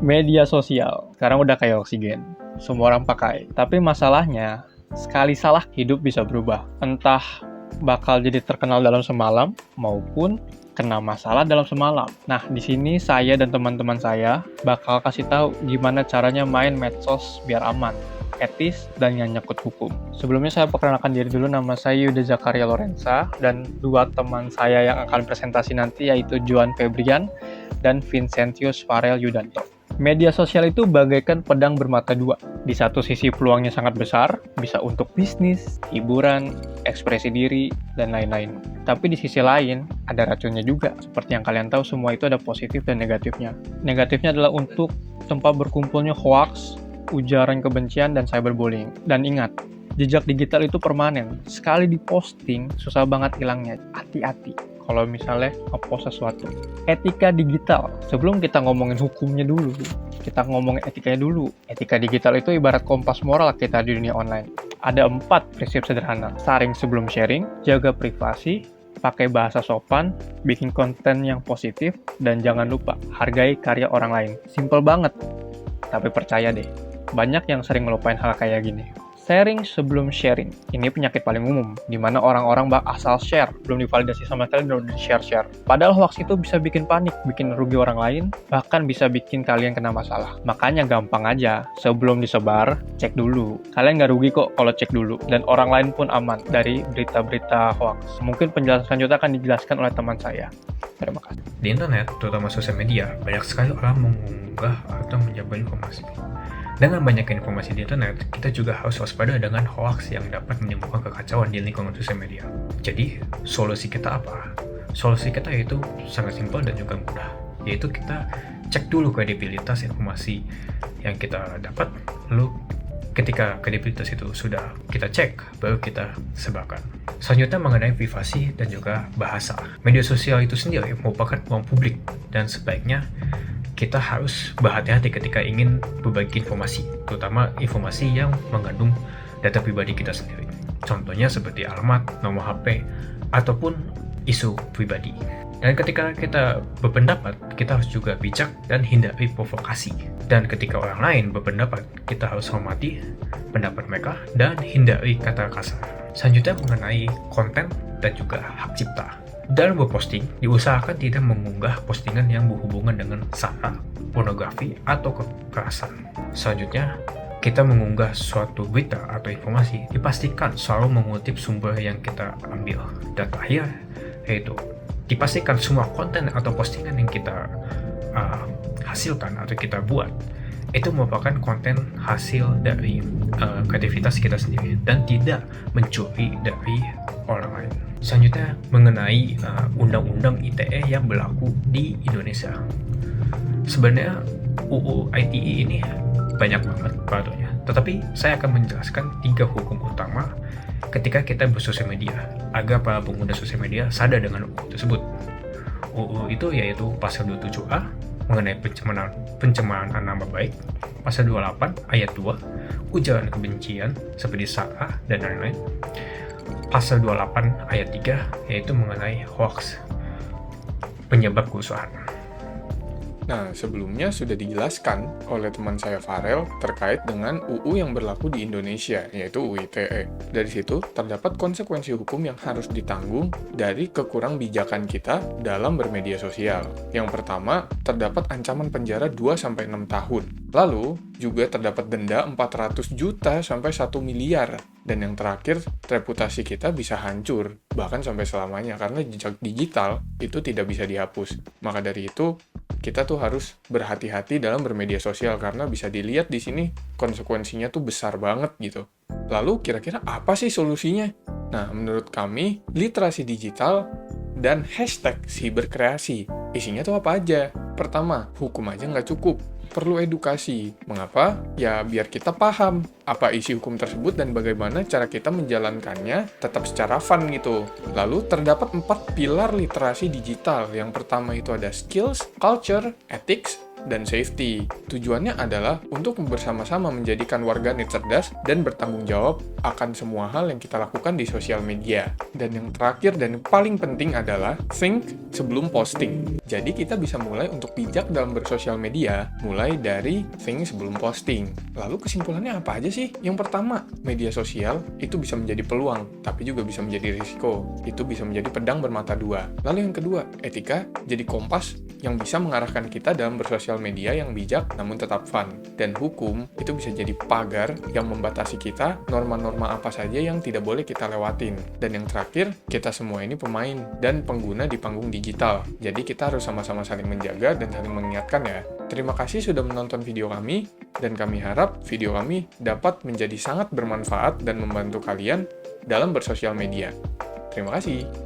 Media sosial sekarang udah kayak oksigen, semua orang pakai. Tapi masalahnya, sekali salah hidup bisa berubah. Entah bakal jadi terkenal dalam semalam maupun kena masalah dalam semalam. Nah, di sini saya dan teman-teman saya bakal kasih tahu gimana caranya main medsos biar aman, etis, dan nggak nyangkut hukum. Sebelumnya saya perkenalkan diri dulu, nama saya Yuda Zakaria Lorenza, dan dua teman saya yang akan presentasi nanti yaitu Joan Febrian dan Vincentius Farel Yudanto. Media sosial itu bagaikan pedang bermata dua. Di satu sisi peluangnya sangat besar, bisa untuk bisnis, hiburan, ekspresi diri, dan lain-lain. Tapi di sisi lain, ada racunnya juga. Seperti yang kalian tahu, semua itu ada positif dan negatifnya. Negatifnya adalah untuk tempat berkumpulnya hoax, ujaran kebencian, dan cyberbullying. Dan ingat, jejak digital itu permanen. Sekali diposting, susah banget hilangnya. Hati-hati kalau misalnya ngepost sesuatu. Etika digital. Sebelum kita ngomongin hukumnya dulu, kita ngomongin etikanya dulu. Etika digital itu ibarat kompas moral kita di dunia online. Ada 4 prinsip sederhana. Saring sebelum sharing, jaga privasi, pakai bahasa sopan, bikin konten yang positif, dan jangan lupa hargai karya orang lain. Simple banget. Tapi percaya deh, banyak yang sering ngelupain hal kayak gini. Sharing sebelum sharing. Ini penyakit paling umum, di mana orang-orang asal share, belum divalidasi sama sekali dan udah di-share. Padahal hoax itu bisa bikin panik, bikin rugi orang lain, bahkan bisa bikin kalian kena masalah. Makanya gampang aja, sebelum disebar, cek dulu. Kalian nggak rugi kok kalau cek dulu, dan orang lain pun aman dari berita-berita hoax. Mungkin penjelasan selanjutnya akan dijelaskan oleh teman saya. Terima kasih. Di internet, terutama sosial media, banyak sekali orang mengunggah atau menyebar informasi. Dengan banyaknya informasi di internet, kita juga harus waspada dengan hoax yang dapat menimbulkan kekacauan di lingkungan sosial media. Jadi, solusi kita apa? Solusi kita yaitu sangat simpel dan juga mudah, yaitu kita cek dulu kredibilitas informasi yang kita dapat, lalu ketika kredibilitas itu sudah kita cek, baru kita sebarkan. Selanjutnya mengenai privasi dan juga bahasa. Media sosial itu sendiri merupakan ruang publik, dan sebaiknya kita harus berhati-hati ketika ingin berbagi informasi, terutama informasi yang mengandung data pribadi kita sendiri. Contohnya seperti alamat, nomor HP, ataupun isu pribadi. Dan ketika kita berpendapat, kita harus juga bijak dan hindari provokasi. Dan ketika orang lain berpendapat, kita harus hormati pendapat mereka dan hindari kata kasar. Selanjutnya mengenai konten dan juga hak cipta. Dalam berposting, diusahakan tidak mengunggah postingan yang berhubungan dengan sara, pornografi, atau kekerasan. Selanjutnya, kita mengunggah suatu berita atau informasi, dipastikan selalu mengutip sumber yang kita ambil. Dan terakhir, yaitu dipastikan semua konten atau postingan yang kita hasilkan atau kita buat, itu merupakan konten hasil dari kreativitas kita sendiri dan tidak mencuri dari orang lain. Selanjutnya mengenai undang-undang ITE yang berlaku di Indonesia. Sebenarnya UU ITE ini banyak banget peraturannya, tetapi saya akan menjelaskan 3 hukum utama ketika kita bersosial media agar para pengguna sosial media sadar dengan UU tersebut. UU itu yaitu pasal 27A mengenai pencemaran nama baik, pasal 28 ayat 2 ujaran kebencian seperti sara dan lain-lain, pasal 28 ayat 3 yaitu mengenai hoax, penyebab kerusuhan. Nah, sebelumnya sudah dijelaskan oleh teman saya Farel terkait dengan UU yang berlaku di Indonesia, yaitu UU ITE. Dari situ, terdapat konsekuensi hukum yang harus ditanggung dari kekurang bijakan kita dalam bermedia sosial. Yang pertama, terdapat ancaman penjara 2-6 tahun. Lalu, juga terdapat denda 400 juta sampai 1 miliar. Dan yang terakhir, reputasi kita bisa hancur, bahkan sampai selamanya, karena jejak digital itu tidak bisa dihapus. Maka dari itu, kita tuh harus berhati-hati dalam bermedia sosial, karena bisa dilihat di sini konsekuensinya tuh besar banget gitu. Lalu, kira-kira apa sih solusinya? Nah, menurut kami, literasi digital dan hashtag siberkreasi. Isinya tuh apa aja? Pertama, hukum aja nggak cukup. Perlu edukasi. Mengapa? Ya, biar kita paham apa isi hukum tersebut dan bagaimana cara kita menjalankannya tetap secara fun gitu. Lalu, terdapat 4 pilar literasi digital. Yang pertama itu ada skills, culture, ethics, dan safety. Tujuannya adalah untuk bersama-sama menjadikan warganet cerdas dan bertanggung jawab akan semua hal yang kita lakukan di sosial media. Dan yang terakhir dan yang paling penting adalah think sebelum posting. Jadi kita bisa mulai untuk bijak dalam bersosial media, mulai dari think sebelum posting. Lalu kesimpulannya apa aja sih? Yang pertama, media sosial itu bisa menjadi peluang, tapi juga bisa menjadi risiko. Itu bisa menjadi pedang bermata dua. Lalu yang kedua, etika jadi kompas yang bisa mengarahkan kita dalam bersosial media yang bijak namun tetap fun. Dan hukum itu bisa jadi pagar yang membatasi kita norma-norma apa saja yang tidak boleh kita lewatin. Dan yang terakhir, kita semua ini pemain dan pengguna di panggung digital. Jadi kita harus sama-sama saling menjaga dan saling mengingatkan ya. Terima kasih sudah menonton video kami, dan kami harap video kami dapat menjadi sangat bermanfaat dan membantu kalian dalam bersosial media. Terima kasih.